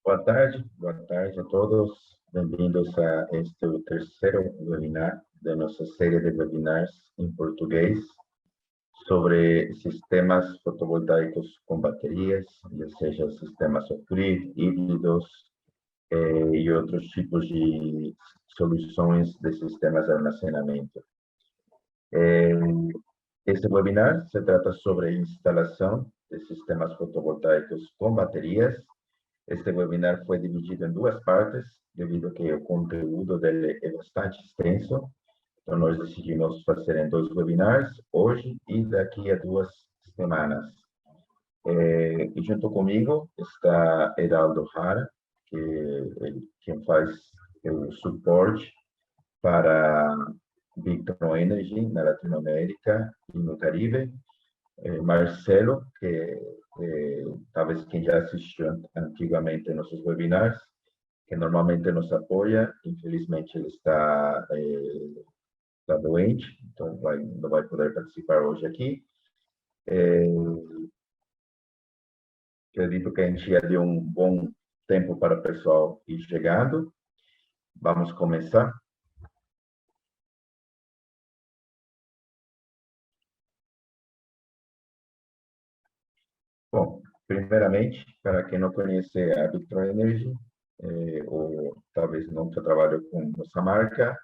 Boa tarde a todos. Bem-vindos a este o terceiro webinar da nossa série de webinars em português sobre sistemas fotovoltaicos com baterias, ou seja, sistemas off-grid, híbridos e outros tipos de soluções de sistemas de armazenamento. Este webinar se trata sobre instalação de sistemas fotovoltaicos com baterias. Este webinar foi dividido em duas partes, devido a que o conteúdo dele é bastante extenso. Então, nós decidimos fazer em dois webinars, hoje e daqui a 2 semanas. E junto comigo está Heraldo Hara, que é quem faz o suporte para Victron Energy na Latinoamérica e no Caribe. Marcelo, que talvez quem já assistiu antigamente nossos webinars, que normalmente nos apoia, infelizmente ele está doente, então não vai poder participar hoje aqui. Acredito que a gente já deu um bom tempo para o pessoal ir chegando. Vamos começar. Bom, primeiramente, para quem não conhece a Victron Energy, ou talvez nunca trabalhou com nossa marca,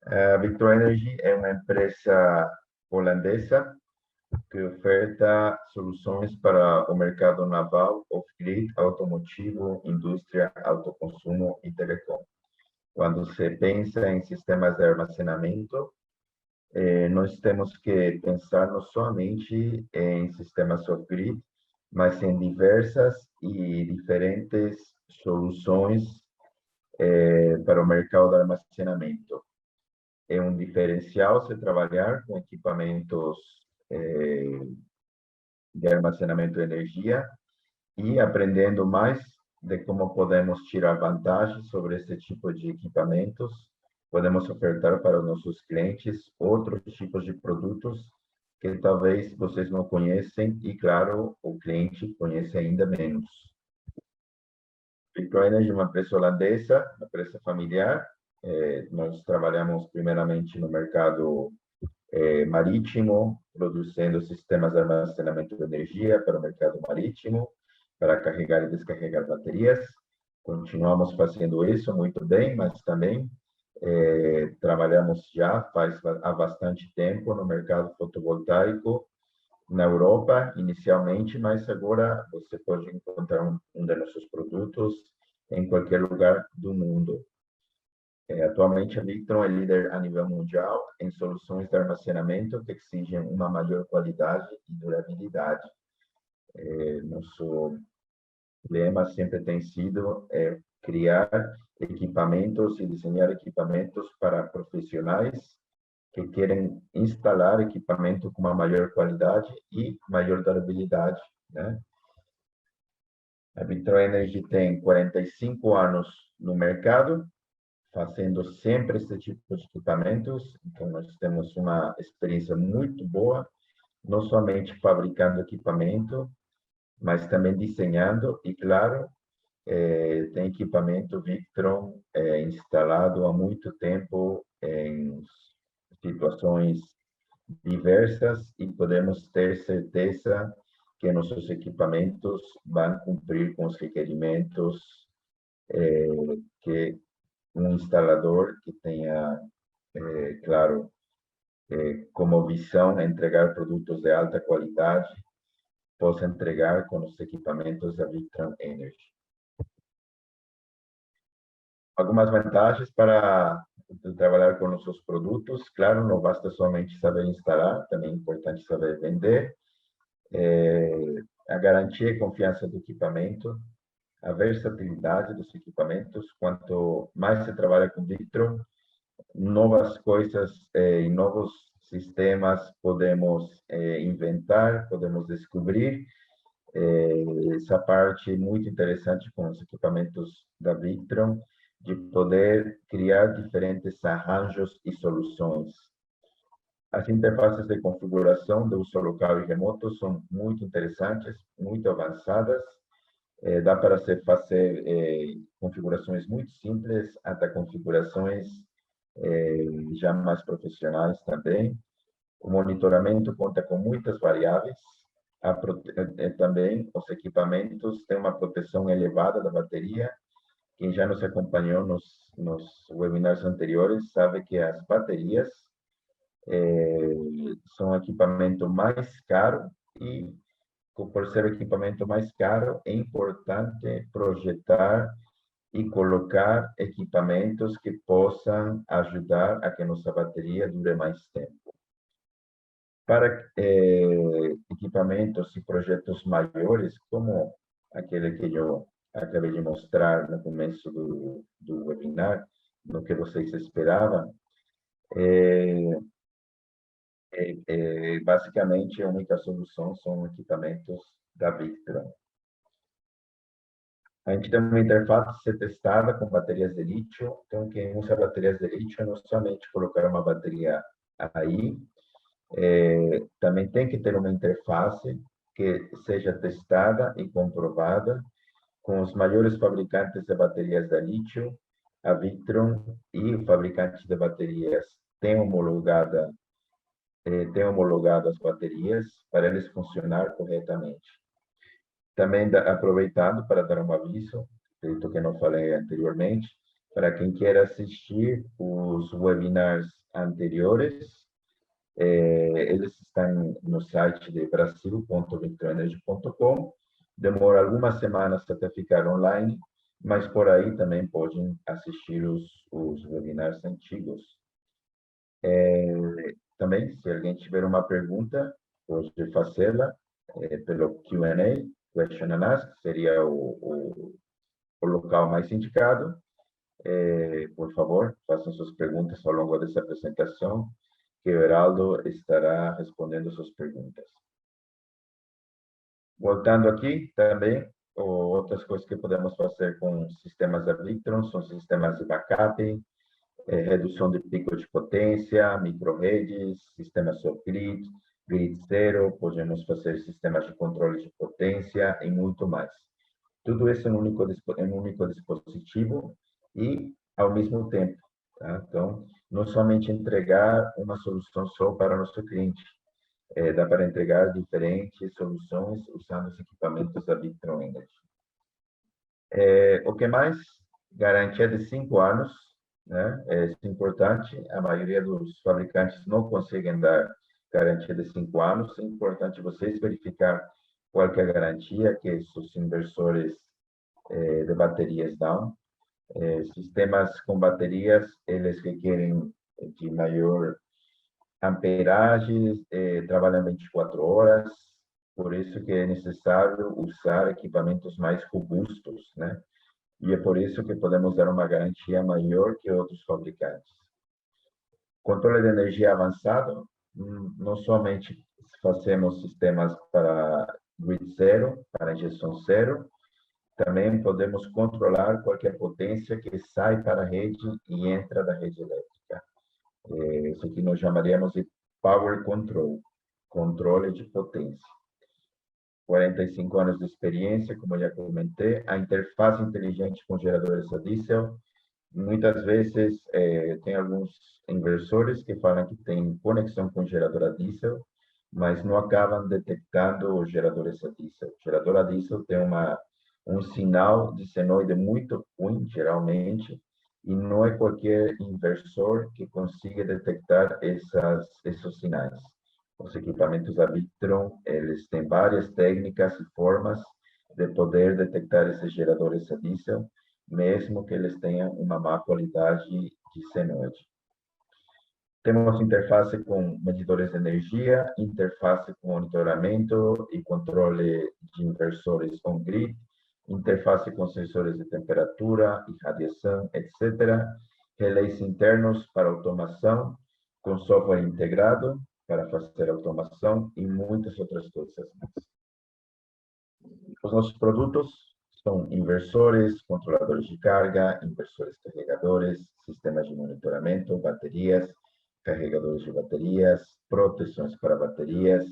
a Victron Energy é uma empresa holandesa que oferta soluções para o mercado naval, off-grid, automotivo, indústria, autoconsumo e telecom. Quando se pensa em sistemas de armazenamento, nós temos que pensar não somente em sistemas off-grid, mas em diversas e diferentes soluções para o mercado de armazenamento. É um diferencial se trabalhar com equipamentos de armazenamento de energia e aprendendo mais de como podemos tirar vantagem sobre esse tipo de equipamentos, podemos ofertar para os nossos clientes outros tipos de produtos que talvez vocês não conhecem e, claro, o cliente conhece ainda menos. Victron Energy é uma empresa holandesa, uma empresa familiar. Nós trabalhamos primeiramente no mercado marítimo, produzindo sistemas de armazenamento de energia para o mercado marítimo, para carregar e descarregar baterias. Continuamos fazendo isso muito bem, mas também trabalhamos já há bastante tempo no mercado fotovoltaico na Europa, inicialmente, mas agora você pode encontrar um de nossos produtos em qualquer lugar do mundo. Atualmente, a Victron é líder a nível mundial em soluções de armazenamento que exigem uma maior qualidade e durabilidade. Nosso lema sempre tem sido criar equipamentos e desenhar equipamentos para profissionais que querem instalar equipamento com uma maior qualidade e maior durabilidade, né? A Victron Energy tem 45 anos no mercado, fazendo sempre esse tipo de equipamentos. Então, nós temos uma experiência muito boa, não somente fabricando equipamento, mas também desenhando e, claro, tem equipamento Victron instalado há muito tempo em situações diversas e podemos ter certeza que nossos equipamentos vão cumprir com os requerimentos que um instalador que tenha, claro, como visão entregar produtos de alta qualidade, possa entregar com os equipamentos da Victron Energy. Algumas vantagens para trabalhar com nossos produtos. Claro, não basta somente saber instalar, também é importante saber vender. A garantia e confiança do equipamento, a versatilidade dos equipamentos. Quanto mais se trabalha com Victron, novas coisas e novos sistemas podemos inventar, podemos descobrir. Essa parte é muito interessante com os equipamentos da Victron, de poder criar diferentes arranjos e soluções. As interfaces de configuração de uso local e remoto são muito interessantes, muito avançadas. Dá para se fazer configurações muito simples, até configurações já mais profissionais também. O monitoramento conta com muitas variáveis. Também os equipamentos têm uma proteção elevada da bateria. Quem já nos acompanhou nos webinars anteriores sabe que as baterias são o equipamento mais caro e, por ser o equipamento mais caro, é importante projetar e colocar equipamentos que possam ajudar a que nossa bateria dure mais tempo. Para equipamentos e projetos maiores, como aquele que eu acabei de mostrar no começo do webinar, no que vocês esperavam, basicamente a única solução são equipamentos da Victron. A gente tem uma interface testada com baterias de lítio, então quem usa baterias de lítio não somente colocar uma bateria aí, também tem que ter uma interface que seja testada e comprovada com os maiores fabricantes de baterias de lítio. A Victron e o fabricante de baterias têm homologado as baterias para eles funcionar corretamente. Também aproveitando para dar um aviso, feito que não falei anteriormente, para quem quer assistir os webinars anteriores, eles estão no site de brasil.victroenergy.com. Demora algumas semanas até ficar online, mas por aí também podem assistir os webinars antigos. Também, se alguém tiver uma pergunta, pode fazê-la pelo Q&A, Question and Ask, seria o local mais indicado. Por favor, façam suas perguntas ao longo dessa apresentação, que o Heraldo estará respondendo suas perguntas. Voltando aqui, também, outras coisas que podemos fazer com sistemas da Victron são sistemas de backup, redução de pico de potência, microredes, sistemas off-grid, grid zero, podemos fazer sistemas de controle de potência e muito mais. Tudo isso em um único dispositivo e ao mesmo tempo. Tá? Então, não somente entregar uma solução só para o nosso cliente, dá para entregar diferentes soluções usando os equipamentos da Victron Energy. O que mais? Garantia de 5 anos, né? É importante, a maioria dos fabricantes não conseguem dar garantia de 5 anos, é importante vocês verificar qual que é a garantia que os inversores de baterias dão. Sistemas com baterias, eles requerem de maior amperagem, trabalham 24 horas, por isso que é necessário usar equipamentos mais robustos, né? E é por isso que podemos dar uma garantia maior que outros fabricantes. Controle de energia avançado, não somente fazemos sistemas para grid zero, para injeção zero, também podemos controlar qualquer potência que sai para a rede e entra da rede elétrica. Isso que nós chamaríamos de power control, controle de potência. 45 anos de experiência, como já comentei, a interface inteligente com geradores a diesel. Muitas vezes tem alguns inversores que falam que tem conexão com gerador a diesel, mas não acabam detectando os geradores a diesel. O gerador a diesel tem um sinal de senoide muito ruim, geralmente, e não é qualquer inversor que consiga detectar esses sinais. Os equipamentos da Victron, eles têm várias técnicas e formas de poder detectar esses geradores a diesel, mesmo que eles tenham uma má qualidade de senoide. Temos interface com medidores de energia, interface com monitoramento e controle de inversores on-grid, interface com sensores de temperatura e radiação, etc. Relés internos para automação, com software integrado para fazer automação e muitas outras coisas mais. Os nossos produtos são inversores, controladores de carga, inversores carregadores, sistemas de monitoramento, baterias, carregadores de baterias, proteções para baterias,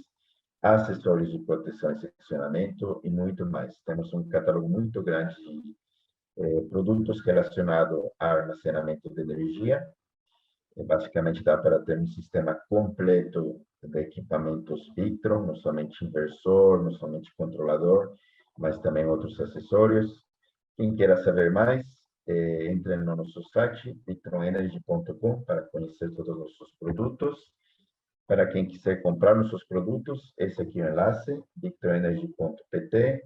acessórios de proteção e seccionamento e muito mais. Temos um catálogo muito grande de produtos relacionados ao armazenamento de energia. Basicamente, dá para ter um sistema completo de equipamentos Victron, não somente inversor, não somente controlador, mas também outros acessórios. Quem queira saber mais, entre no nosso site, victronenergy.com, para conhecer todos os nossos produtos. Para quem quiser comprar nossos produtos, esse aqui é o enlace, victroenergy.pt,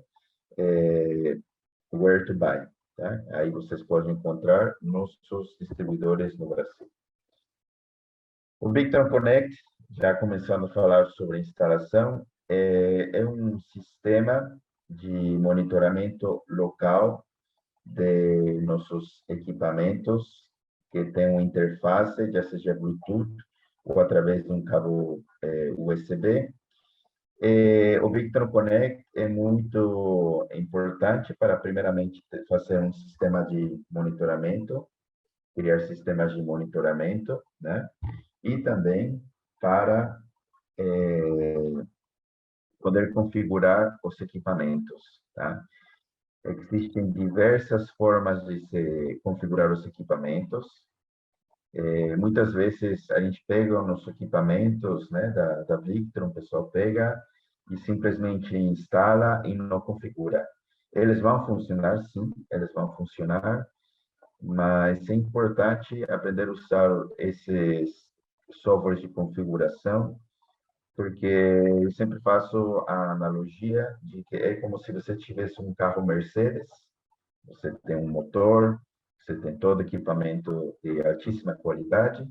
where to buy. Tá? Aí vocês podem encontrar nossos distribuidores no Brasil. O Victron Connect, já começando a falar sobre a instalação, é um sistema de monitoramento local de nossos equipamentos que tem uma interface, já seja Bluetooth ou através de um cabo USB. O Victron Connect é muito importante para, primeiramente, fazer um sistema de monitoramento, criar sistemas de monitoramento, né? E também para poder configurar os equipamentos, tá? Existem diversas formas de se configurar os equipamentos. Muitas vezes a gente pega os nossos equipamentos, né, da Victron, o pessoal pega e simplesmente instala e não configura. Eles vão funcionar, sim, eles vão funcionar, mas é importante aprender a usar esses softwares de configuração, porque eu sempre faço a analogia de que é como se você tivesse um carro Mercedes, você tem um motor, você tem todo equipamento de altíssima qualidade,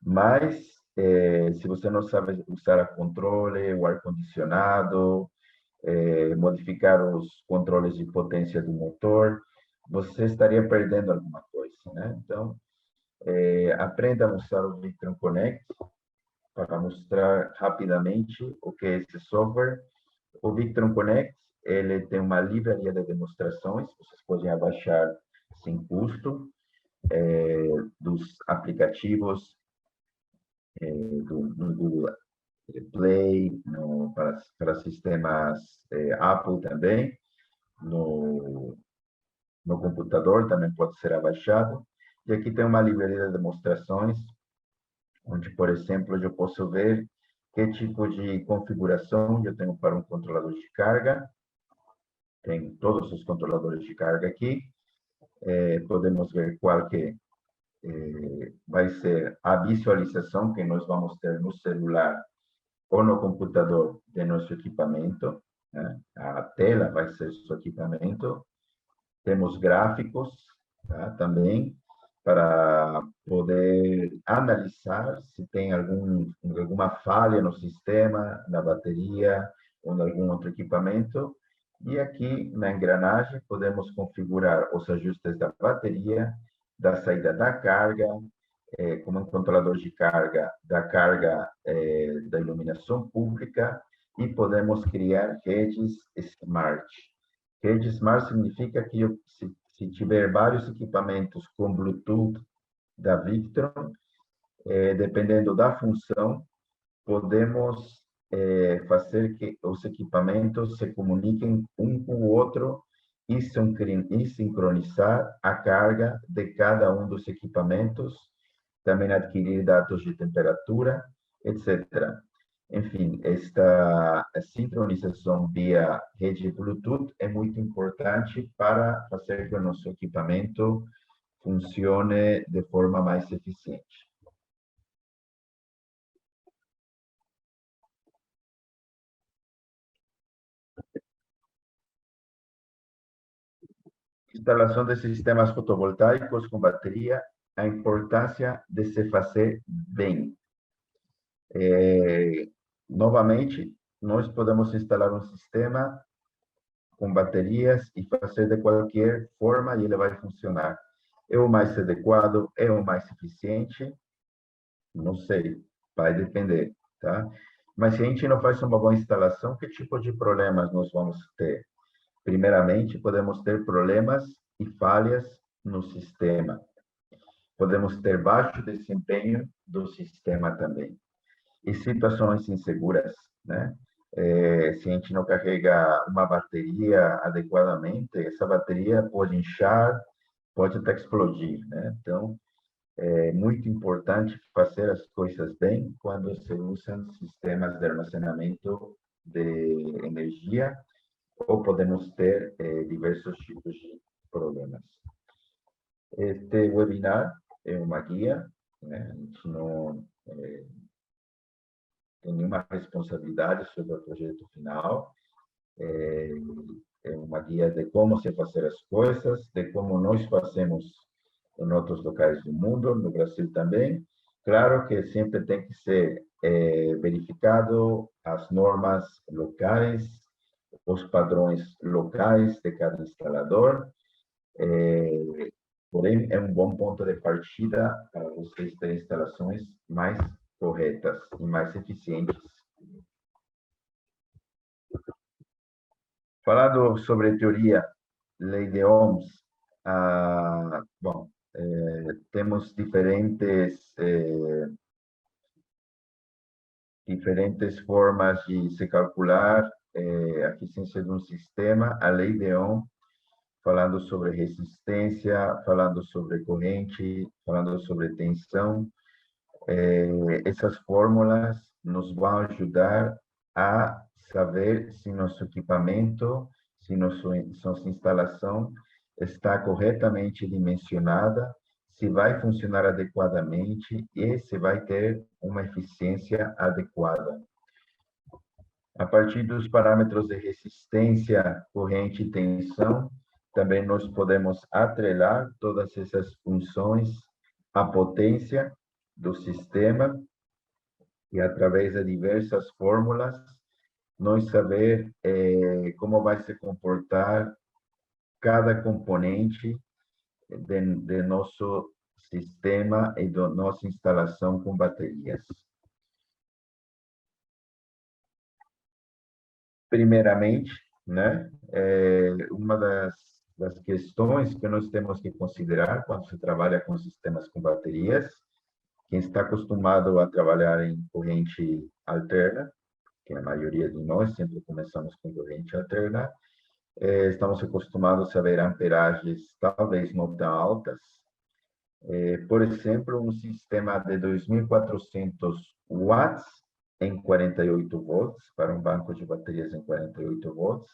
mas se você não sabe usar o controle, o ar-condicionado, modificar os controles de potência do motor, você estaria perdendo alguma coisa, né? Então, aprenda a usar o Victron Connect para mostrar rapidamente o que é esse software. O Victron Connect, ele tem uma livraria de demonstrações, vocês podem abaixar sem custo, dos aplicativos do Google Play, para sistemas Apple também, no computador também pode ser abaixado. E aqui tem uma livraria de demonstrações, onde, por exemplo, eu posso ver que tipo de configuração eu tenho para um controlador de carga. Tem todos os controladores de carga aqui. Podemos ver qual que vai ser a visualização que nós vamos ter no celular ou no computador de nosso equipamento, né? A tela vai ser seu equipamento. Temos gráficos, tá? Também para poder analisar se tem alguma falha no sistema, na bateria ou em algum outro equipamento. E aqui na engrenagem podemos configurar os ajustes da bateria, da saída da carga, como um controlador de carga, da carga da iluminação pública, e podemos criar redes smart. Rede smart significa que se tiver vários equipamentos com Bluetooth da Victron, dependendo da função, podemos fazer que os equipamentos se comuniquem um com o outro e sincronizar a carga de cada um dos equipamentos, também adquirir dados de temperatura, etc. Enfim, esta sincronização via rede Bluetooth é muito importante para fazer que o nosso equipamento funcione de forma mais eficiente. Instalação de sistemas fotovoltaicos com bateria, a importância de se fazer bem. Novamente, nós podemos instalar um sistema com baterias e fazer de qualquer forma e ele vai funcionar. É o mais adequado? É o mais eficiente? Não sei, vai depender, tá? Mas se a gente não faz uma boa instalação, que tipo de problemas nós vamos ter? Primeiramente, podemos ter problemas e falhas no sistema. Podemos ter baixo desempenho do sistema também. E situações inseguras, né? Se a gente não carrega uma bateria adequadamente, essa bateria pode inchar, pode até explodir, né? Então, é muito importante fazer as coisas bem quando se usam sistemas de armazenamento de energia, ou podemos ter diversos tipos de problemas. Este webinar é uma guia, né? A gente não tem nenhuma responsabilidade sobre o projeto final. É uma guia de como se fazer as coisas, de como nós fazemos em outros locais do mundo, no Brasil também. Claro que sempre tem que ser verificado as normas locais, os padrões locais de cada instalador. Porém, é um bom ponto de partida para vocês terem instalações mais corretas e mais eficientes. Falando sobre teoria, lei de Ohms, bom, temos diferentes formas de se calcular a eficiência de um sistema. A lei de Ohm, falando sobre resistência, falando sobre corrente, falando sobre tensão, essas fórmulas nos vão ajudar a saber se nosso equipamento, se nossa instalação está corretamente dimensionada, se vai funcionar adequadamente e se vai ter uma eficiência adequada. A partir dos parâmetros de resistência, corrente e tensão, também nós podemos atrelar todas essas funções à potência do sistema e, através de diversas fórmulas, nós saber como vai se comportar cada componente de nosso sistema e da nossa instalação com baterias. Primeiramente, né, uma das questões que nós temos que considerar quando se trabalha com sistemas com baterias, quem está acostumado a trabalhar em corrente alterna, que a maioria de nós sempre começamos com corrente alterna, estamos acostumados a ver amperagens talvez não tão altas. Por exemplo, um sistema de 2.400 watts em 48 volts, para um banco de baterias em 48 volts,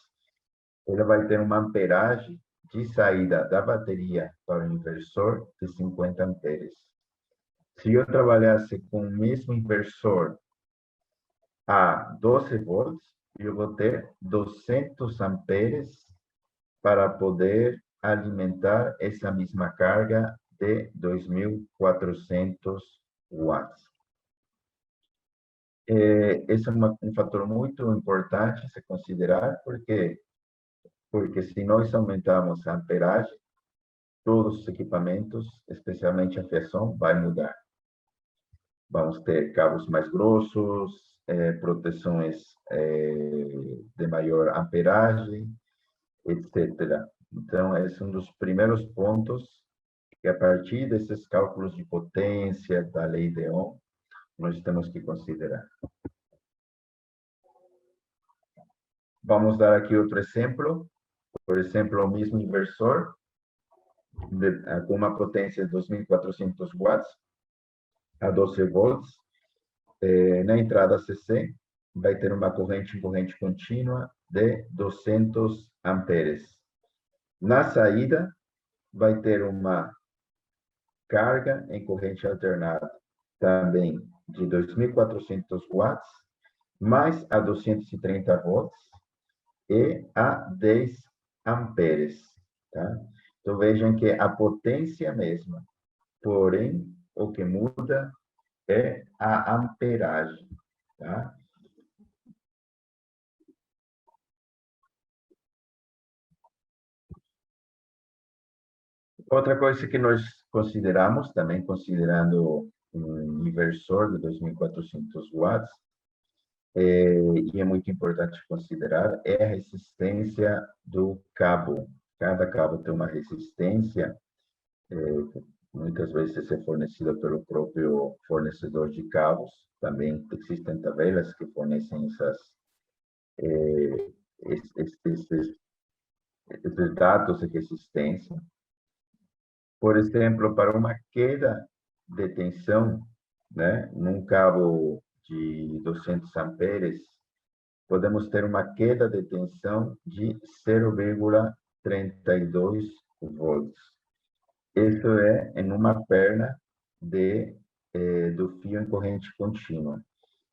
ele vai ter uma amperagem de saída da bateria para o inversor de 50 amperes. Se eu trabalhasse com o mesmo inversor a 12 volts, eu vou ter 200 amperes para poder alimentar essa mesma carga de 2.400 watts. Esse é um fator muito importante a se considerar, porque se nós aumentarmos a amperagem, todos os equipamentos, especialmente a fiação, vai mudar. Vamos ter cabos mais grossos, proteções de maior amperagem, etc. Então, esse é um dos primeiros pontos que, a partir desses cálculos de potência da lei de Ohm, nós temos que considerar. Vamos dar aqui outro exemplo. Por exemplo, o mesmo inversor, com uma potência de 2.400 watts a 12 volts, na entrada CC, vai ter uma corrente contínua de 200 amperes. Na saída, vai ter uma carga em corrente alternada também de 2.400 watts, mais a 230 volts e a 10 amperes. Tá? Então, vejam que a potência é a mesma, porém, o que muda é a amperagem. Tá? Outra coisa que nós consideramos, também considerando um inversor de 2.400 watts, e é muito importante considerar, é a resistência do cabo. Cada cabo tem uma resistência, muitas vezes é fornecida pelo próprio fornecedor de cabos. Também existem tabelas que fornecem esses dados de resistência. Por exemplo, para uma queda de tensão, né, num cabo de 200 amperes, podemos ter uma queda de tensão de 0,32 volts. Isso é em uma perna do fio em corrente contínua.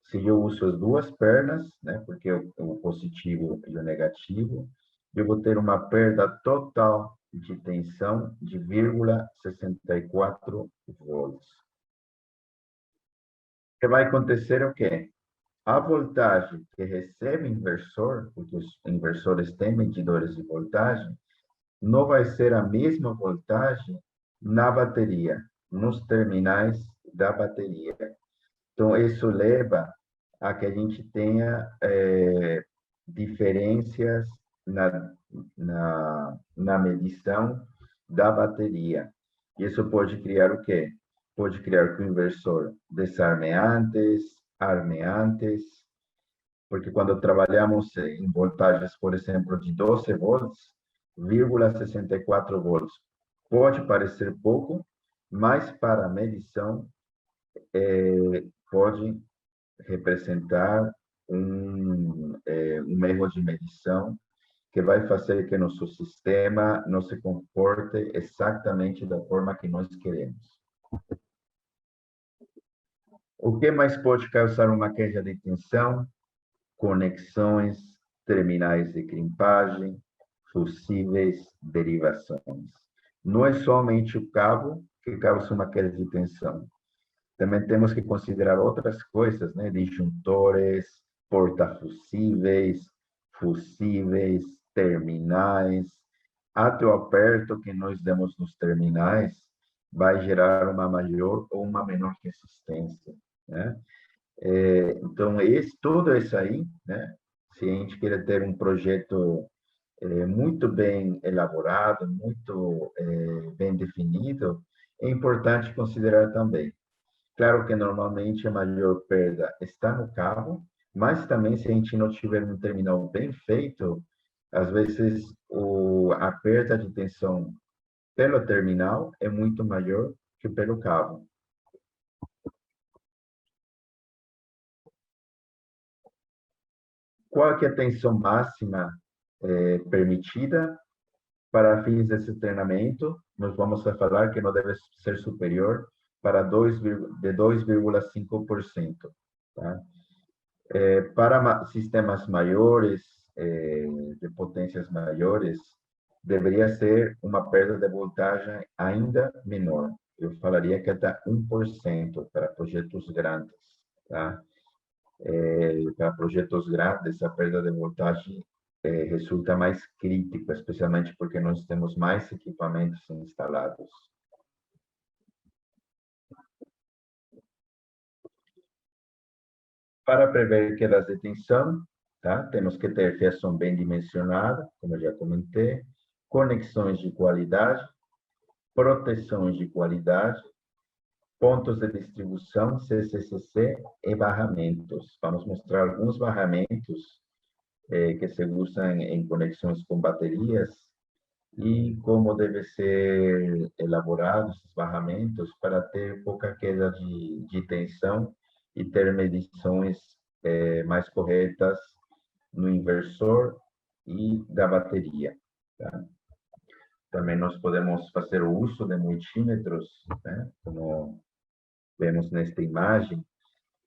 Se eu uso as duas pernas, né, porque o positivo e o negativo, eu vou ter uma perda total de tensão de 0,64 volts. O que vai acontecer é o quê? A voltagem que recebe o inversor, porque os inversores têm medidores de voltagem, não vai ser a mesma voltagem na bateria, nos terminais da bateria. Então, isso leva a que a gente tenha diferenças na medição da bateria. Isso pode criar o quê? Pode criar que o inversor desarme antes, arme antes, porque quando trabalhamos em voltagens, por exemplo, de 12 volts, 0,64 volts, pode parecer pouco, mas para a medição pode representar um erro de medição que vai fazer que nosso sistema não se comporte exatamente da forma que nós queremos. O que mais pode causar uma queda de tensão? Conexões, terminais de crimpagem, fusíveis, derivações. Não é somente o cabo que causa uma queda de tensão. Também temos que considerar outras coisas, né? Disjuntores, portafusíveis, fusíveis, terminais. Até o aperto que nós demos nos terminais vai gerar uma maior ou uma menor resistência, né? Então, tudo isso aí, né? Se a gente quer ter um projeto muito bem elaborado, muito bem definido, é importante considerar também. Claro que normalmente a maior perda está no cabo, mas também se a gente não tiver um terminal bem feito, às vezes a perda de tensão pelo terminal é muito maior que pelo cabo. Qual que é a tensão máxima permitida para fins desse treinamento? Nós vamos falar que não deve ser superior para de 2,5%. Tá? Para sistemas maiores, de potências maiores, deveria ser uma perda de voltagem ainda menor. Eu falaria que até 1% para projetos grandes. Tá? Para projetos grandes, a perda de voltagem resulta mais crítica, especialmente porque nós temos mais equipamentos instalados. Para prever quedas de tensão, tá? Temos que ter fiação bem dimensionada, como eu já comentei, conexões de qualidade, proteções de qualidade, pontos de distribuição, CCCC e barramentos. Vamos mostrar alguns barramentos que se usam em conexões com baterias e como deve ser elaborados esses barramentos para ter pouca queda de tensão e ter medições mais corretas no inversor e da bateria. Tá? Também nós podemos fazer o uso de multímetros, né? Como vemos nesta imagem,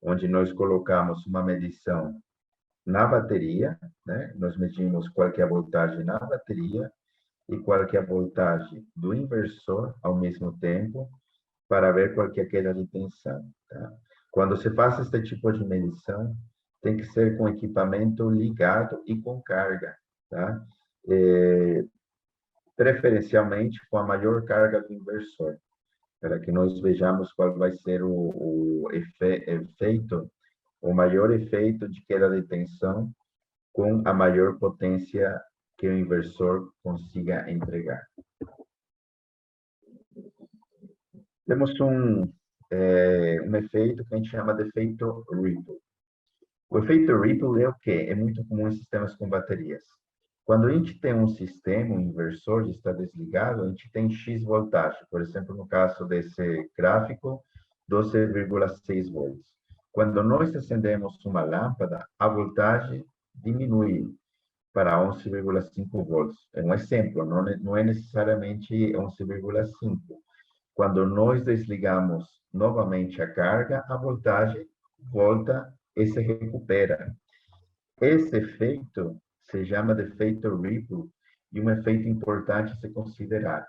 onde nós colocamos uma medição na bateria, né? Nós medimos qual que é a voltagem na bateria e qual que é a voltagem do inversor ao mesmo tempo, para ver qual que é a queda de tensão. Tá? Quando se faz este tipo de medição, tem que ser com equipamento ligado e com carga. Tá? Preferencialmente com a maior carga do inversor, para que nós vejamos qual vai ser o efeito, o maior efeito de queda de tensão com a maior potência que o inversor consiga entregar. Temos um efeito que a gente chama de efeito Ripple. O efeito Ripple é o quê? É muito comum em sistemas com baterias. Quando a gente tem um sistema, um inversor que está desligado, a gente tem X voltagem. Por exemplo, no caso desse gráfico, 12,6 volts. Quando nós acendemos uma lâmpada, a voltagem diminui para 11,5 volts. É um exemplo, não é necessariamente 11,5. Quando nós desligamos novamente a carga, a voltagem volta e se recupera. Esse efeito se chama de efeito Ripple e um efeito importante a se considerar.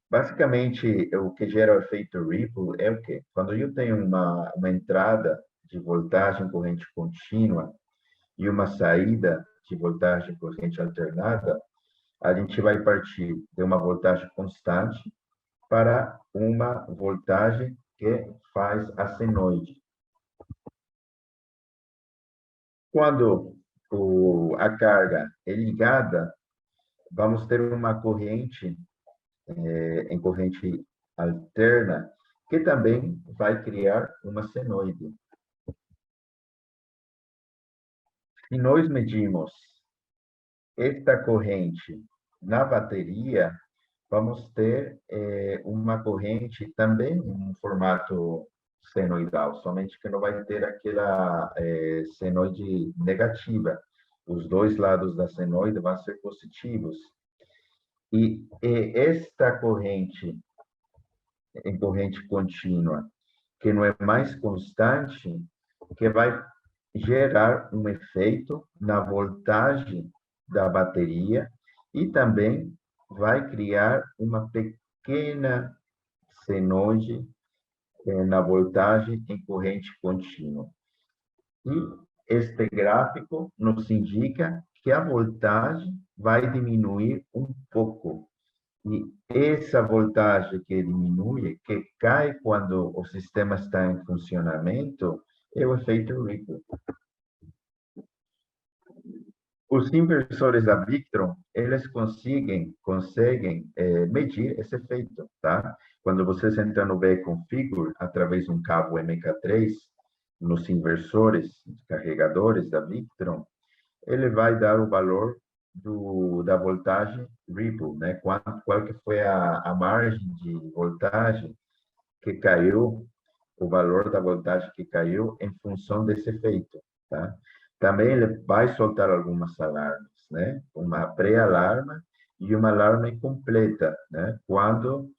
Basicamente, o que gera o efeito Ripple é o quê? Quando eu tenho uma entrada de voltagem corrente contínua e uma saída de voltagem corrente alternada, a gente vai partir de uma voltagem constante para uma voltagem que faz a senoide. Quando a carga é ligada, vamos ter uma corrente em corrente alterna, que também vai criar uma senoide. Se nós medimos esta corrente na bateria, vamos ter uma corrente também em formato senoidal, somente que não vai ter aquela senoide negativa. Os dois lados da senoide vão ser positivos. E esta corrente, em corrente contínua, que não é mais constante, que vai gerar um efeito na voltagem da bateria e também vai criar uma pequena senoide na voltagem em corrente contínua. E este gráfico nos indica que a voltagem vai diminuir um pouco. E essa voltagem que diminui, que cai quando o sistema está em funcionamento, é o efeito Ripple. Os inversores da Victron, eles conseguem medir esse efeito, tá? Quando vocês entram no B-Configure, através de um cabo MK3, nos inversores, carregadores da Victron, ele vai dar o valor da voltagem Ripple, né? Qual que foi a margem de voltagem que caiu, o valor da voltagem que caiu em função desse efeito, tá? Também ele vai soltar algumas alarmes, né? Uma pré-alarma e uma alarma incompleta, né? Quando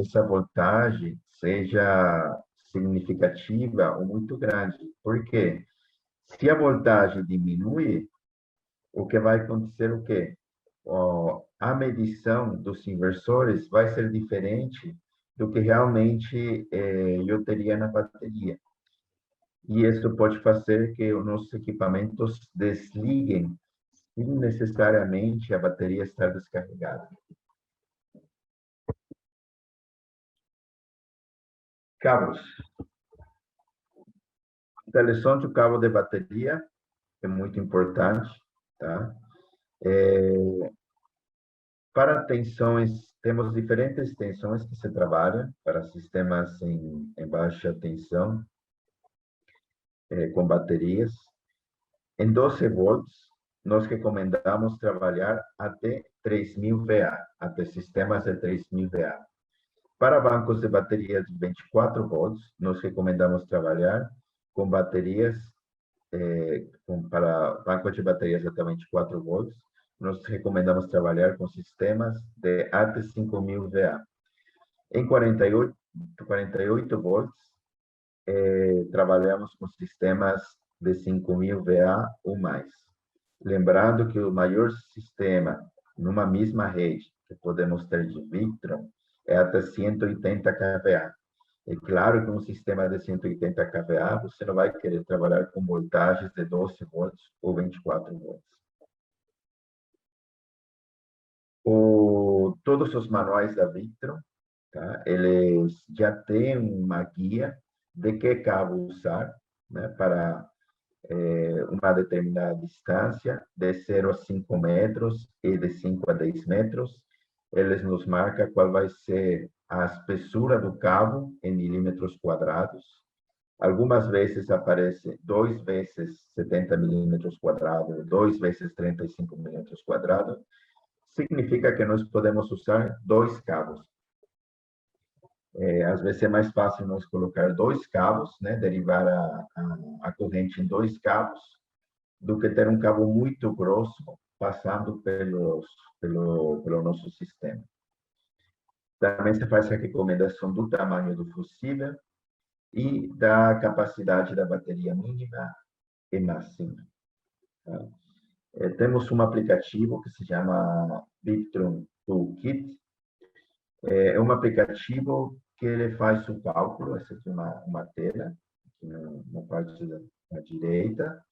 essa voltagem seja significativa ou muito grande. Por quê? Se a voltagem diminui, o que vai acontecer o quê? A medição dos inversores vai ser diferente do que realmente eu teria na bateria. E isso pode fazer que os nossos equipamentos desliguem sem necessariamente a bateria estar descarregada. Cabos. A seleção do cabo de bateria é muito importante, tá? Para tensões, temos diferentes tensões que se trabalham para sistemas em baixa tensão, com baterias. Em 12 volts, nós recomendamos trabalhar até 3.000 VA, até sistemas de 3.000 VA. Para bancos de baterias de 24 volts, nós recomendamos trabalhar com baterias, para bancos de baterias até 24 volts, nós recomendamos trabalhar com sistemas de até 5.000 VA. Em 48 volts, trabalhamos com sistemas de 5.000 VA ou mais. Lembrando que o maior sistema numa mesma rede que podemos ter de Victron é até 180 kVA. É claro que um sistema de 180 kVA, você não vai querer trabalhar com voltagens de 12 volts ou 24 volts. Todos os manuais da Victron, tá? Eles já têm uma guia de que cabo usar, né, para uma determinada distância, de 0 a 5 metros e de 5 a 10 metros. Eles nos marcam qual vai ser a espessura do cabo em milímetros quadrados. Algumas vezes aparece 2 vezes 70 milímetros quadrados, 2 vezes 35 milímetros quadrados. Significa que nós podemos usar 2 cabos. Às vezes é mais fácil nós colocar 2 cabos, né, derivar a corrente em 2 cabos, do que ter um cabo muito grosso passando pelo nosso sistema. Também se faz a recomendação do tamanho do fusível e da capacidade da bateria mínima e máxima. Tá? Temos um aplicativo que se chama Victron Toolkit. É um aplicativo que ele faz o cálculo, essa aqui é uma tela, aqui na parte da direita,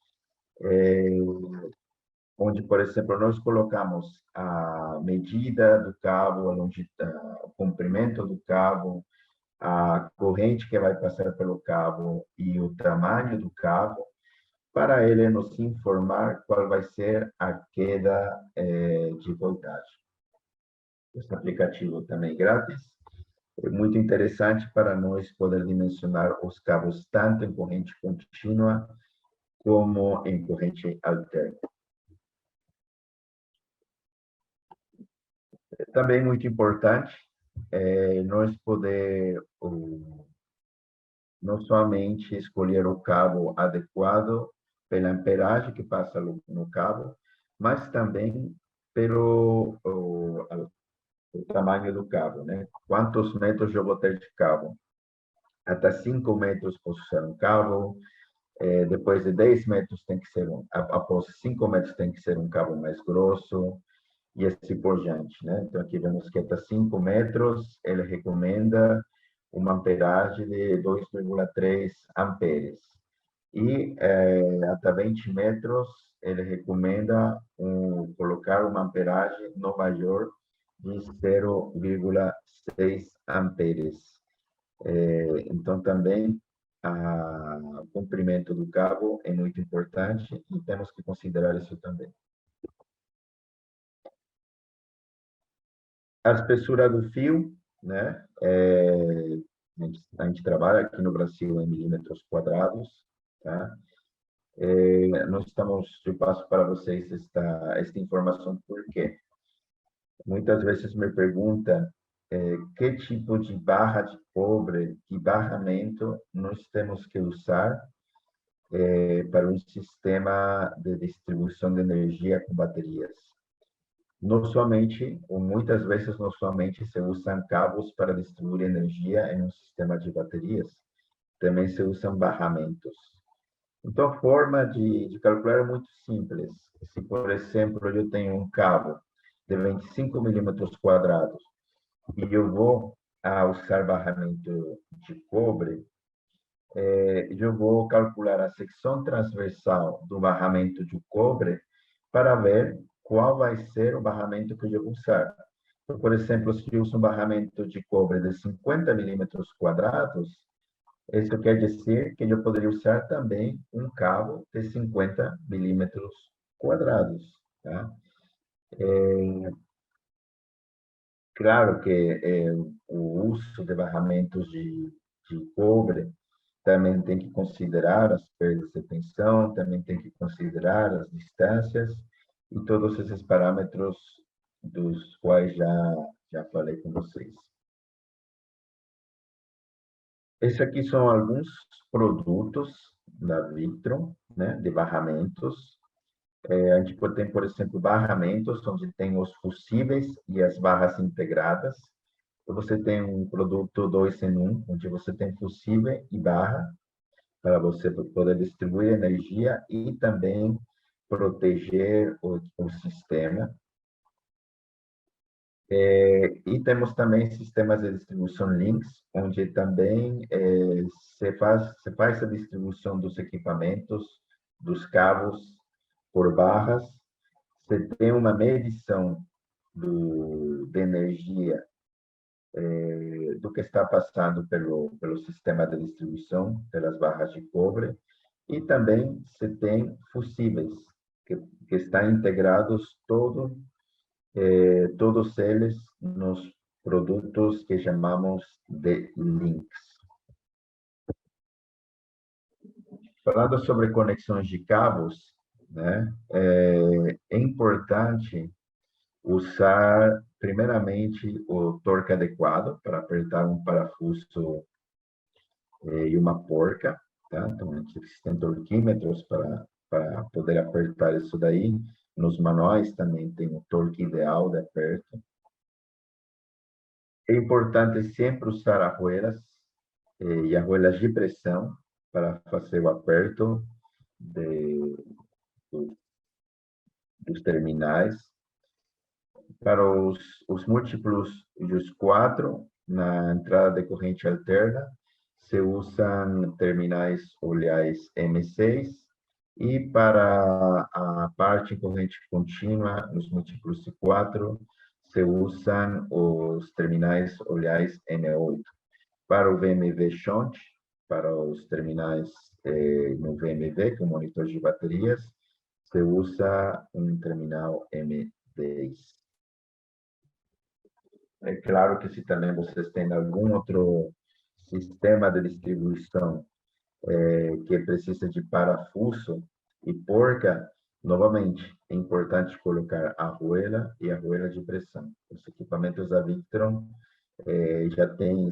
onde, por exemplo, nós colocamos a medida do cabo, o comprimento do cabo, a corrente que vai passar pelo cabo e o tamanho do cabo, para ele nos informar qual vai ser a queda de voltagem. Esse aplicativo também é grátis, é muito interessante para nós poder dimensionar os cabos tanto em corrente contínua como em corrente alterna. Também muito importante nós poder não somente escolher o cabo adequado pela amperagem que passa no cabo, mas também pelo o tamanho do cabo, né? Quantos metros eu vou ter de cabo? Até 5 metros posso usar um cabo, depois de 10 metros tem que ser após 5 metros tem que ser um cabo mais grosso, e assim por diante, né? Então, aqui vemos que até 5 metros, ele recomenda uma amperagem de 2,3 amperes. E até 20 metros, ele recomenda colocar uma amperagem no maior de 0,6 amperes. Então, também, o comprimento do cabo é muito importante e temos que considerar isso também. A espessura do fio, né? A gente trabalha aqui no Brasil em milímetros quadrados, tá? Nós eu passo para vocês esta informação porque muitas vezes me perguntam que tipo de barra de cobre, de barramento nós temos que usar para um sistema de distribuição de energia com baterias. Não somente, ou muitas vezes não somente se usam cabos para distribuir energia em um sistema de baterias, também se usam barramentos. Então, a forma de calcular é muito simples. Se, por exemplo, eu tenho um cabo de 25 milímetros quadrados e eu vou usar barramento de cobre, eu vou calcular a secção transversal do barramento de cobre para ver qual vai ser o barramento que eu vou usar. Então, por exemplo, se eu uso um barramento de cobre de 50 milímetros quadrados, isso quer dizer que eu poderia usar também um cabo de 50 milímetros quadrados. Tá? Claro que o uso de barramentos de cobre também tem que considerar as perdas de tensão, também tem que considerar as distâncias e todos esses parâmetros dos quais já falei com vocês. Esses aqui são alguns produtos da Victron, né, de barramentos. A gente tem, por exemplo, barramentos, onde tem os fusíveis e as barras integradas. Então, você tem um produto 2 em 1, onde você tem fusível e barra, para você poder distribuir energia e também proteger o sistema. E temos também sistemas de distribuição Links, onde também se faz a distribuição dos equipamentos, dos cabos por barras. Você tem uma medição de energia do que está passando pelo sistema de distribuição, pelas barras de cobre, e também se tem fusíveis, que estão integrados todos eles nos produtos que chamamos de links. Falando sobre conexões de cabos, né, é importante usar, primeiramente, o torque adequado para apertar um parafuso e uma porca, tá? Então, existem torquímetros para poder apertar isso daí. Nos manuais também tem o torque ideal de aperto. É importante sempre usar arruelas e arruelas de pressão para fazer o aperto do, dos terminais. Para os múltiplos e os quatro, na entrada de corrente alterna, se usam terminais oleais M6, e para a parte em corrente contínua, nos múltiplos de 4, se usam os terminais oleais M8. Para o VMV Shunt, para os terminais no VMV, que é o monitor de baterias, se usa um terminal M10. É claro que se também vocês têm algum outro sistema de distribuição que precisa de parafuso e porca, novamente, é importante colocar a arruela e a arruela de pressão. Os equipamentos da Victron já tem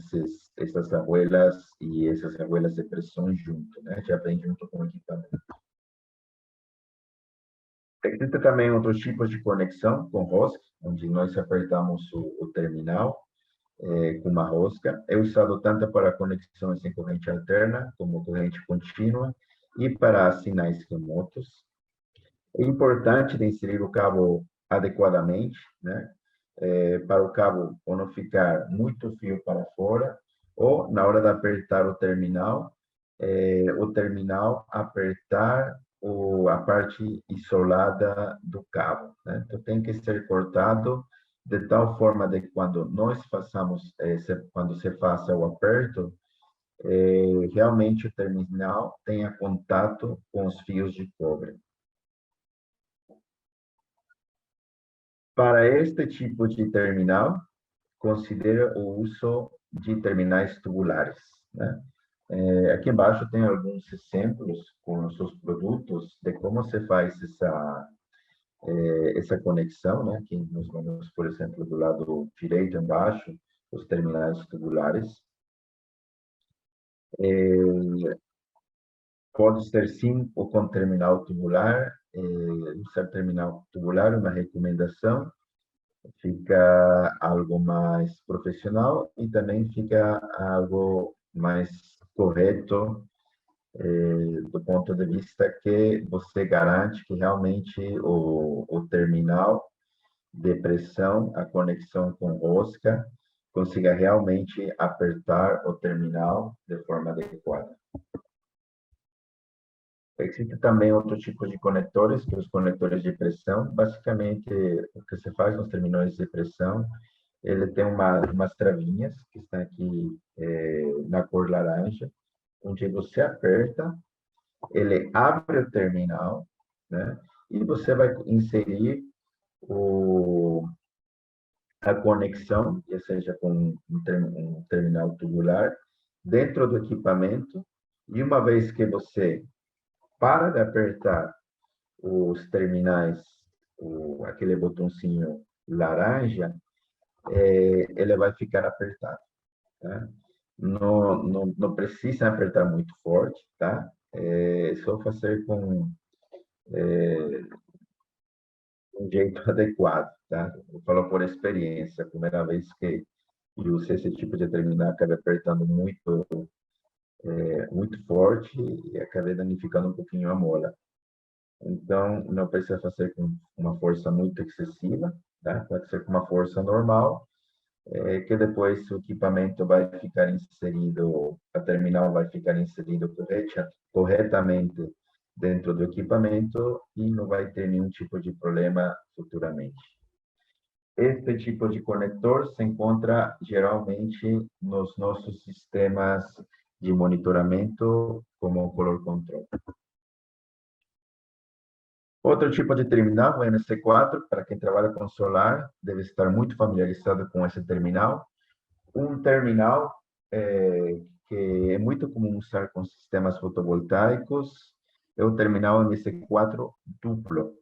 essas arruelas e essas arruelas de pressão junto, né? Já vem junto com o equipamento. Existem também outros tipos de conexão com rosca, onde nós apertamos o terminal com uma rosca. É usado tanto para conexões em corrente alterna como corrente contínua e para sinais remotos. É importante inserir o cabo adequadamente, né? Para o cabo ou não ficar muito fio para fora, ou na hora de apertar o terminal apertar a parte isolada do cabo, né? Então tem que ser cortado de tal forma de que quando nós façamos, quando se faça o aperto, realmente o terminal tenha contato com os fios de cobre. Para este tipo de terminal, considera o uso de terminais tubulares, né? Aqui embaixo tem alguns exemplos com os seus produtos de como se faz essa conexão, né? Aqui nós vamos, por exemplo, do lado direito embaixo, os terminais tubulares. Pode ser sim ou com terminal tubular, usar terminal tubular, uma recomendação, fica algo mais profissional e também fica algo mais correto do ponto de vista que você garante que realmente o terminal de pressão, a conexão com rosca, consiga realmente apertar o terminal de forma adequada. Existe também outro tipo de conectores, que são os conectores de pressão. Basicamente, o que se faz nos terminais de pressão, ele tem umas travinhas, que estão aqui na cor laranja, onde você aperta, ele abre o terminal, né? E você vai inserir a conexão, ou seja, com um terminal tubular, dentro do equipamento, e uma vez que você para de apertar os terminais, aquele botãozinho laranja, ele vai ficar apertado, tá? Não precisa apertar muito forte, tá? É só fazer com um jeito adequado, tá? Eu falo por experiência, a primeira vez que eu usei esse tipo de terminal, acabei apertando muito forte e acabei danificando um pouquinho a mola. Então, não precisa fazer com uma força muito excessiva, tá? Pode ser com uma força normal, que depois o equipamento vai ficar inserido, a terminal vai ficar inserido corretamente dentro do equipamento e não vai ter nenhum tipo de problema futuramente. Este tipo de conector se encontra geralmente nos nossos sistemas de monitoramento, como o Color Control. Outro tipo de terminal, o MC4, para quem trabalha com solar, deve estar muito familiarizado com esse terminal. Um terminal que é muito comum usar com sistemas fotovoltaicos é o terminal MC4 duplo,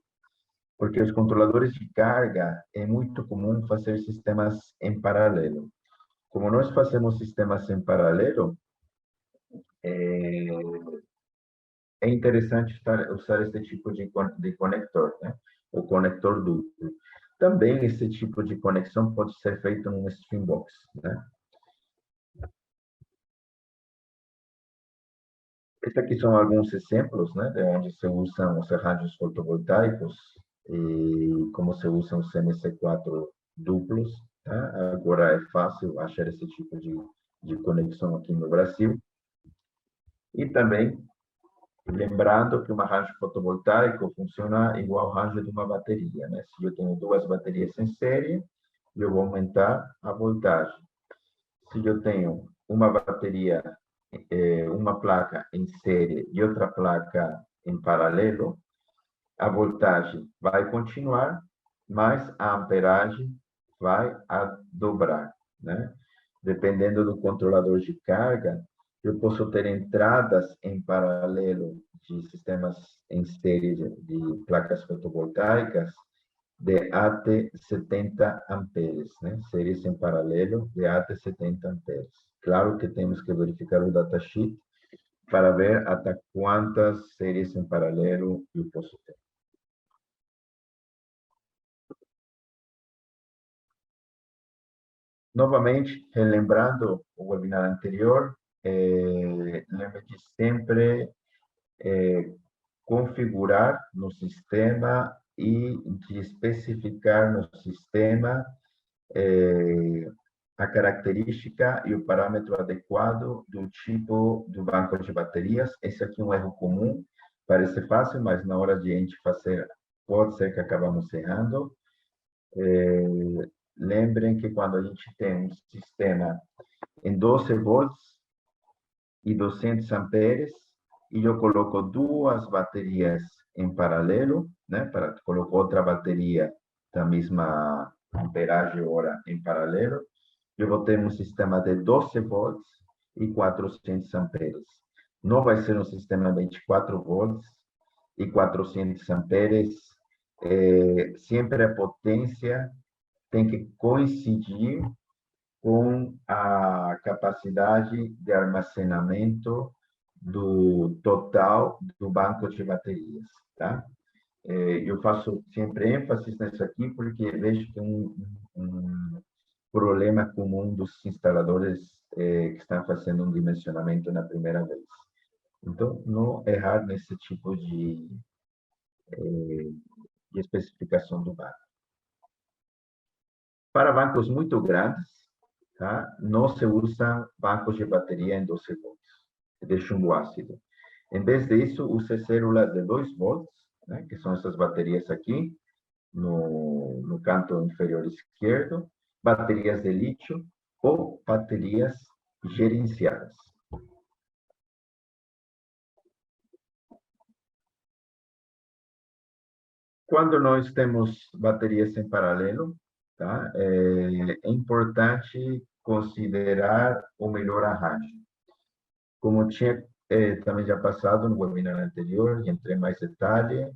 porque os controladores de carga é muito comum fazer sistemas em paralelo. Como nós fazemos sistemas em paralelo, é interessante usar esse tipo de conector, né? O conector duplo. Também esse tipo de conexão pode ser feito num Streambox, né? Esses aqui são alguns exemplos, né, de onde se usam os rádios fotovoltaicos e como se usam os MC4 duplos. Tá? Agora é fácil achar esse tipo de conexão aqui no Brasil. E também, lembrando que uma rádio fotovoltaica funciona igual ao rádio de uma bateria. Né? Se eu tenho duas baterias em série, eu vou aumentar a voltagem. Se eu tenho uma bateria, uma placa em série e outra placa em paralelo, a voltagem vai continuar, mas a amperagem vai a dobrar, né? Dependendo do controlador de carga, eu posso ter entradas em paralelo de sistemas em série de placas fotovoltaicas de até 70 amperes, né? Séries em paralelo de até 70 amperes. Claro que temos que verificar o datasheet para ver até quantas séries em paralelo eu posso ter. Novamente, relembrando o webinar anterior, lembre de sempre configurar no sistema e de especificar no sistema a característica e o parâmetro adequado do tipo do banco de baterias. Esse aqui é um erro comum, parece fácil, mas na hora de a gente fazer, pode ser que acabamos errando. Lembrem que quando a gente tem um sistema em 12 volts e 200 amperes, e eu coloco duas baterias em paralelo, né, coloco outra bateria da mesma amperagem hora em paralelo, eu vou ter um sistema de 12 volts e 400 amperes. Não vai ser um sistema 24 volts e 400 amperes. Sempre a potência tem que coincidir com a capacidade de armazenamento do total do banco de baterias, tá? Eu faço sempre ênfase nisso aqui porque vejo que um problema comum dos instaladores que estão fazendo um dimensionamento na primeira vez. Então, não errar nesse tipo de especificação do banco. Para bancos muito grandes, tá? Não se usa bancos de bateria em 12 volts, de chumbo ácido. Em vez disso, use células de 2 volts, né? Que são essas baterias aqui, no canto inferior esquerdo, baterias de lítio ou baterias gerenciadas. Quando nós temos baterias em paralelo, tá? É importante considerar o melhor arranjo. Como tinha também já passado no webinar anterior, e entrei em mais detalhe,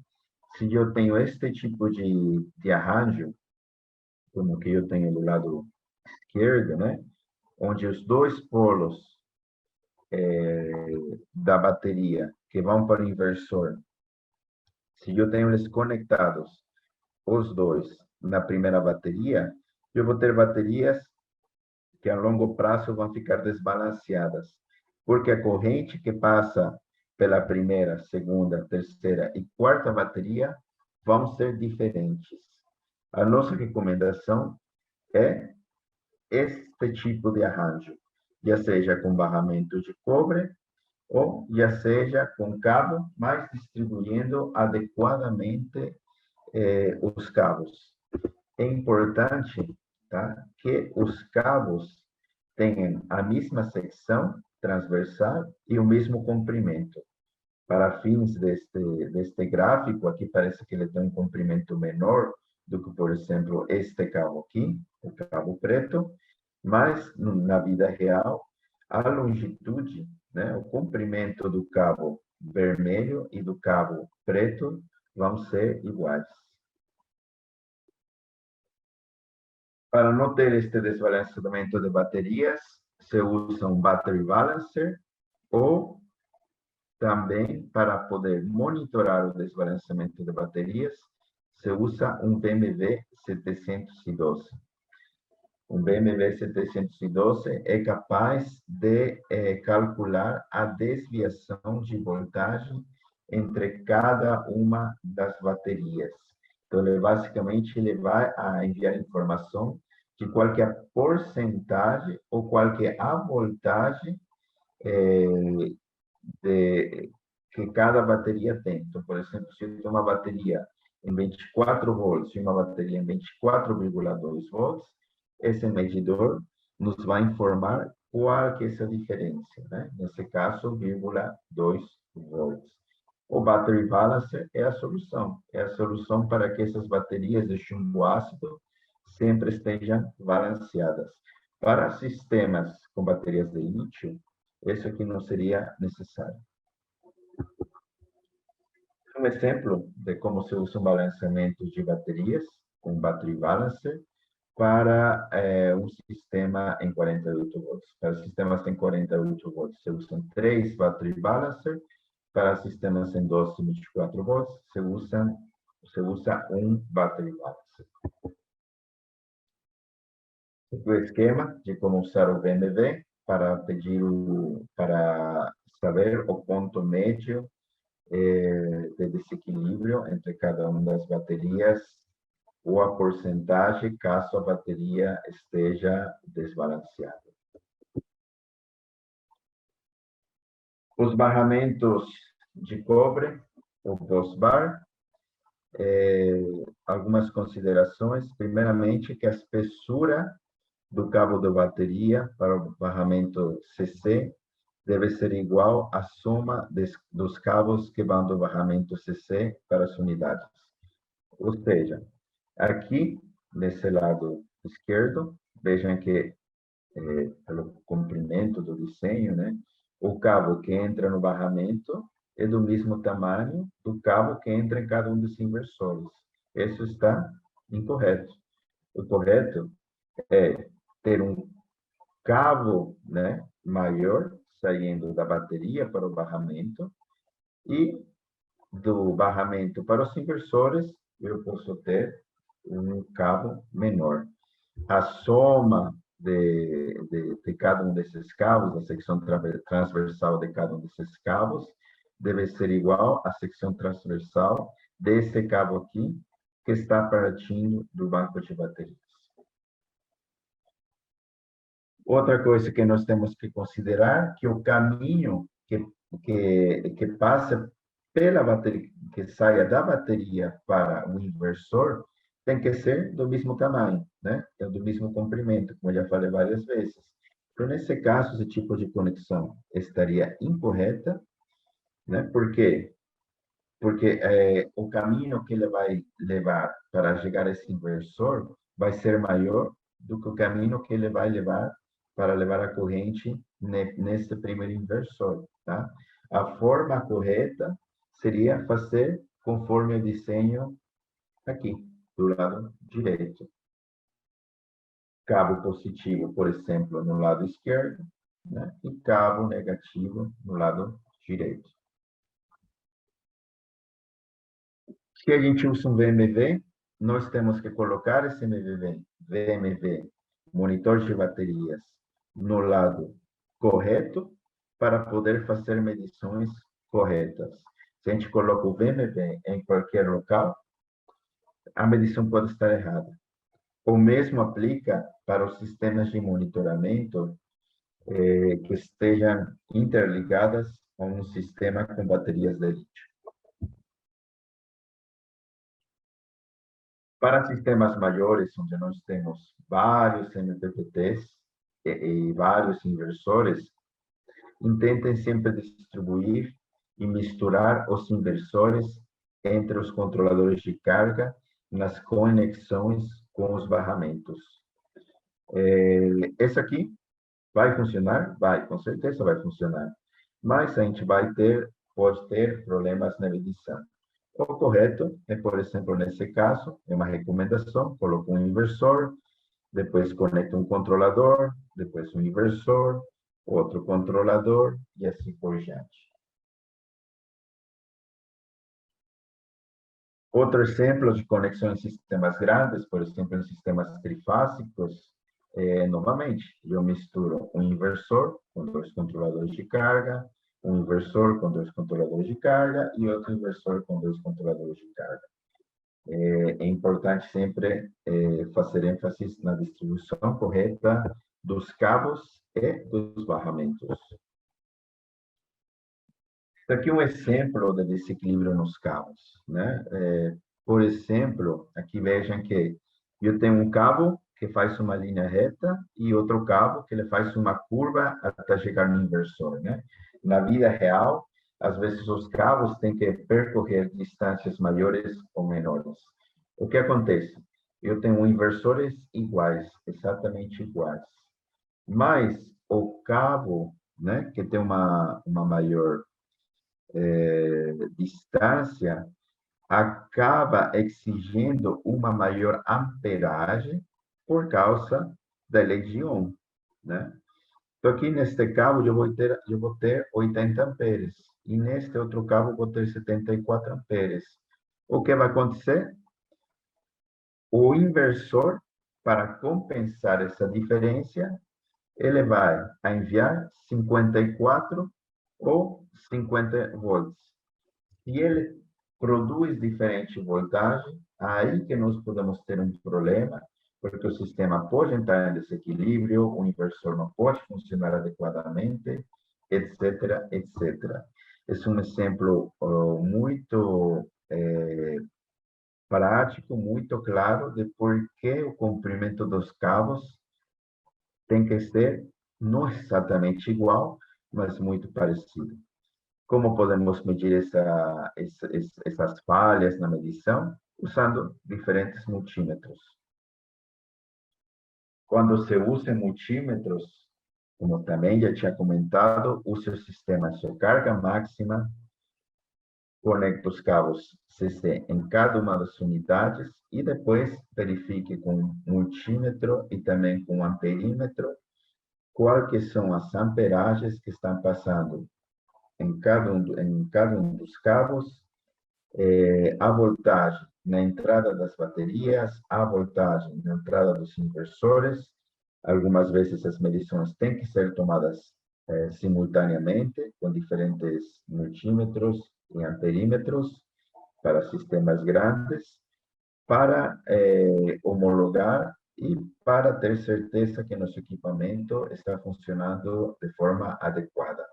se eu tenho este tipo de arranjo, como que eu tenho do lado esquerdo, né? Onde os dois polos da bateria que vão para o inversor, se eu tenho eles conectados, os dois, na primeira bateria, eu vou ter baterias que a longo prazo vão ficar desbalanceadas, porque a corrente que passa pela primeira, segunda, terceira e quarta bateria vão ser diferentes. A nossa recomendação é este tipo de arranjo, já seja com barramento de cobre ou já seja com cabo, mas distribuindo adequadamente os cabos. É importante, tá, que os cabos tenham a mesma secção transversal e o mesmo comprimento. Para fins deste gráfico, aqui parece que ele tem um comprimento menor do que, por exemplo, este cabo aqui, o cabo preto, mas na vida real, a longitude, né, o comprimento do cabo vermelho e do cabo preto vão ser iguais. Para não ter este desbalanceamento de baterias, se usa um battery balancer ou também para poder monitorar o desbalanceamento de baterias, se usa um BMW 712. Um BMW 712 é capaz de calcular a desviação de voltagem entre cada uma das baterias. Então, ele vai enviar informação de qual é a porcentagem ou qual é a voltagem que cada bateria tem. Então, por exemplo, se eu tenho uma bateria em 24 volts e uma bateria em 24,2 volts, esse medidor nos vai informar qual que é essa diferença, né? Nesse caso, 0,2 volts. O battery balancer é a solução para que essas baterias de chumbo ácido sempre estejam balanceadas. Para sistemas com baterias de lítio, isso aqui não seria necessário. Um exemplo de como se usa um balanceamento de baterias, um battery balancer, para um sistema em 48 volts. Para sistemas em 48 volts, se usam 3 battery balancer. Para sistemas em 12 e 24 volts, se usa um battery balancer. Esse é o esquema de como usar o BMW para saber o ponto médio de desequilíbrio entre cada uma das baterias ou a porcentagem caso a bateria esteja desbalanceada. Os barramentos de cobre, o busbar, algumas considerações. Primeiramente, que a espessura do cabo da bateria para o barramento CC deve ser igual à soma dos cabos que vão do barramento CC para as unidades. Ou seja, aqui, nesse lado esquerdo, vejam que, pelo comprimento do desenho, né, o cabo que entra no barramento é do mesmo tamanho do cabo que entra em cada um dos inversores. Isso está incorreto. O correto é ter um cabo, né, maior saindo da bateria para o barramento e do barramento para os inversores eu posso ter um cabo menor. A soma de cada um desses cabos, a secção transversal de cada um desses cabos, deve ser igual à secção transversal desse cabo aqui, que está partindo do banco de baterias. Outra coisa que nós temos que considerar que o caminho que passa pela bateria, que saia da bateria para o inversor, tem que ser do mesmo tamanho, né? Do mesmo comprimento, como eu já falei várias vezes. Então, nesse caso, esse tipo de conexão estaria incorreta, né? Por quê? Porque o caminho que ele vai levar para chegar a esse inversor vai ser maior do que o caminho que ele vai levar para levar a corrente nesse primeiro inversor, tá? A forma correta seria fazer conforme o desenho aqui, do lado direito. Cabo positivo, por exemplo, no lado esquerdo, né? E cabo negativo no lado direito. Se a gente usa um VMV, nós temos que colocar esse VMV, monitor de baterias, no lado correto para poder fazer medições corretas. Se a gente coloca o VMV em qualquer local, a medição pode estar errada. O mesmo aplica para os sistemas de monitoramento que estejam interligadas a um sistema com baterias de lítio. Para sistemas maiores, onde nós temos vários MPPTs e vários inversores, intentem sempre distribuir e misturar os inversores entre os controladores de carga nas conexões com os barramentos. Esse aqui Vai funcionar? Vai, com certeza vai funcionar. Mas a gente pode ter problemas na medição. O correto é, por exemplo, nesse caso, é uma recomendação, coloca um inversor, depois conecta um controlador, depois um inversor, outro controlador e assim por diante. Outro exemplo de conexão em sistemas grandes, por exemplo, em sistemas trifásicos, novamente, eu misturo um inversor com dois controladores de carga, um inversor com dois controladores de carga e outro inversor com dois controladores de carga. É importante sempre fazer ênfase na distribuição correta dos cabos e dos barramentos. Aqui um exemplo de desequilíbrio nos cabos, né? Por exemplo, aqui vejam que eu tenho um cabo que faz uma linha reta e outro cabo que ele faz uma curva até chegar no inversor, né? Na vida real, às vezes os cabos têm que percorrer distâncias maiores ou menores. O que acontece? Eu tenho inversores iguais, exatamente iguais, mas o cabo, né, que tem uma maior distância, acaba exigindo uma maior amperagem por causa da lei de Ohm, né? Então, aqui neste cabo eu vou ter 80 amperes, e neste outro cabo eu vou ter 74 amperes. O que vai acontecer? O inversor, para compensar essa diferença, ele vai enviar 54 ou 50 volts. Se ele produz diferente voltagem, aí que nós podemos ter um problema, porque o sistema pode entrar em desequilíbrio, o inversor não pode funcionar adequadamente, etc., etc. Esse é um exemplo muito prático, muito claro de por que o comprimento dos cabos tem que ser não exatamente igual, mas muito parecido. Como podemos medir essas falhas na medição? Usando diferentes multímetros. Quando se usa multímetros, como também já tinha comentado, use o sistema de carga máxima, conecte os cabos CC em cada uma das unidades e depois verifique com multímetro e também com amperímetro quais que são as amperagens que estão passando em cada um dos cabos, a voltagem na entrada das baterias, a voltagem na entrada dos inversores. Algumas vezes as medições têm que ser tomadas simultaneamente, com diferentes multímetros e amperímetros para sistemas grandes, para homologar e para ter certeza que nosso equipamento está funcionando de forma adequada.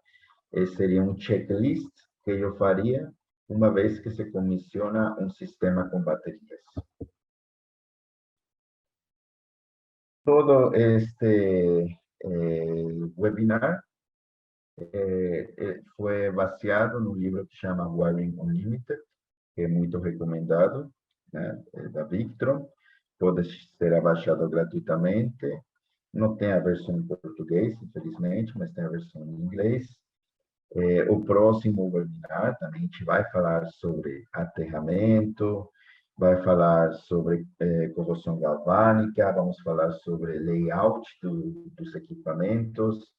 Esse seria um checklist que eu faria uma vez que se comissiona um sistema com baterias. Todo este webinar foi baseado no livro que chama Wiring Unlimited, que é muito recomendado, né, da Victron. Pode ser abaixado gratuitamente. Não tem a versão em português, infelizmente, mas tem a versão em inglês. O próximo webinar também a gente vai falar sobre aterramento, vai falar sobre corrosão galvânica, vamos falar sobre layout dos equipamentos,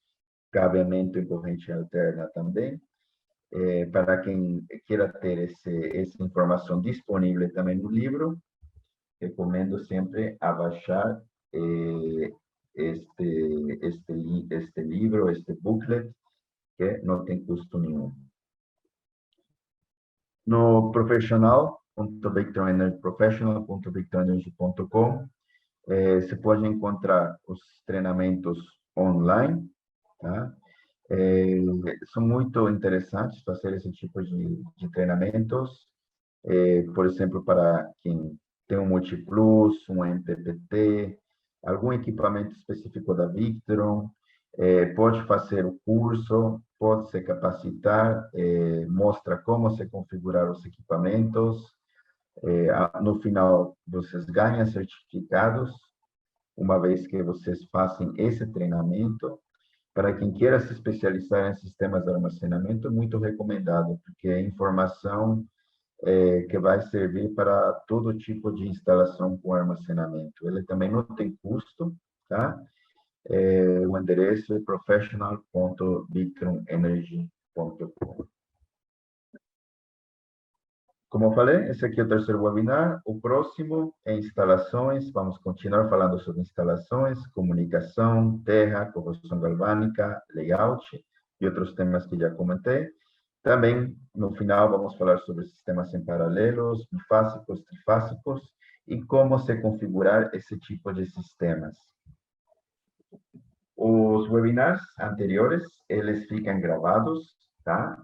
cabeamento e corrente alterna também. Para quem queira ter essa informação disponível também no livro, recomendo sempre abaixar este livro, este booklet, que não tem custo nenhum. No professional.victronenergyprofessional.victronenergy.com você pode encontrar os treinamentos online, tá? São muito interessantes fazer esse tipo de treinamentos, por exemplo, para quem tem um Multiplus, um MPPT, algum equipamento específico da Victron, pode fazer o curso, pode se capacitar, mostra como se configurar os equipamentos. No final, vocês ganham certificados, uma vez que vocês façam esse treinamento. Para quem queira se especializar em sistemas de armazenamento, é muito recomendado, porque é informação que vai servir para todo tipo de instalação com armazenamento. Ele também não tem custo, tá? O endereço é professional.victronenergy.com. Como eu falei, esse aqui é o terceiro webinar. O próximo é instalações. Vamos continuar falando sobre instalações, comunicação, terra, corrosão galvânica, layout e outros temas que já comentei. Também, no final, vamos falar sobre sistemas em paralelos, bifásicos, trifásicos e como se configurar esse tipo de sistemas. Os webinars anteriores, eles ficam gravados, tá?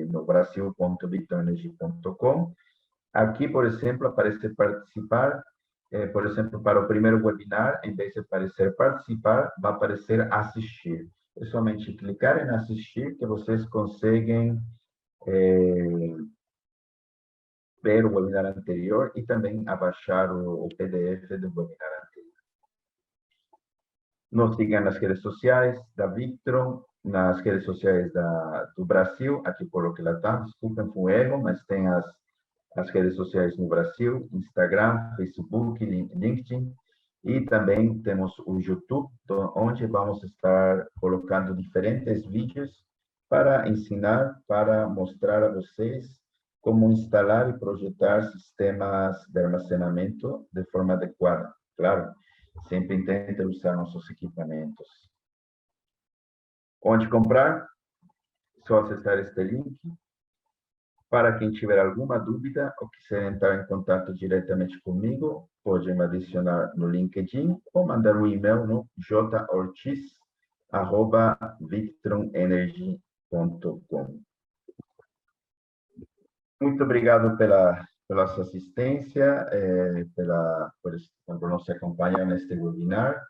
No brasil.victronenergy.com. Aqui, por exemplo, aparece participar. Por exemplo, para o primeiro webinar, em vez de aparecer participar, vai aparecer assistir. É somente clicar em assistir que vocês conseguem ver o webinar anterior e também abaixar o PDF do webinar anterior. Nos sigam nas redes sociais da Victron, nas redes sociais do Brasil. Aqui coloquei lá, tá? Desculpem, foi um erro, mas tem as redes sociais no Brasil, Instagram, Facebook, LinkedIn. E também temos o YouTube, onde vamos estar colocando diferentes vídeos para ensinar, para mostrar a vocês como instalar e projetar sistemas de armazenamento de forma adequada. Claro, sempre intente usar nossos equipamentos. Onde comprar? Só acessar este link. Para quem tiver alguma dúvida ou quiser entrar em contato diretamente comigo, pode me adicionar no LinkedIn ou mandar um e-mail no jorge.ortiz@victronenergy.com. Muito obrigado pela sua assistência, por nos acompanhar neste webinar.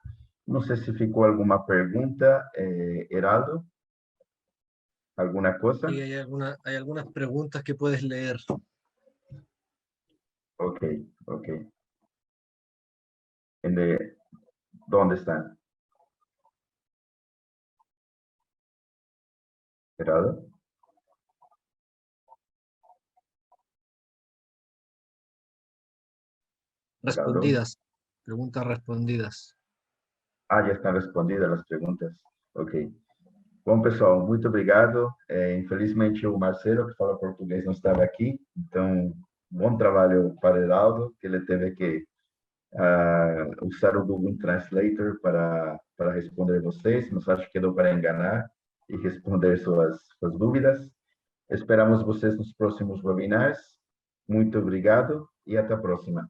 Não sei se ficou alguma pergunta, Heraldo. ¿Alguna cosa? Sí, hay algunas preguntas que puedes leer. Ok, ok. ¿Dónde están? Heraldo. Respondidas. Preguntas respondidas. Ah, já estão respondidas as perguntas. Ok. Bom, pessoal, muito obrigado. Infelizmente, o Marcelo, que fala português, não estava aqui. Então, bom trabalho para o Heraldo, que ele teve que usar o Google Translator para responder vocês, mas acho que deu para enganar e responder suas dúvidas. Esperamos vocês nos próximos webinars. Muito obrigado e até a próxima.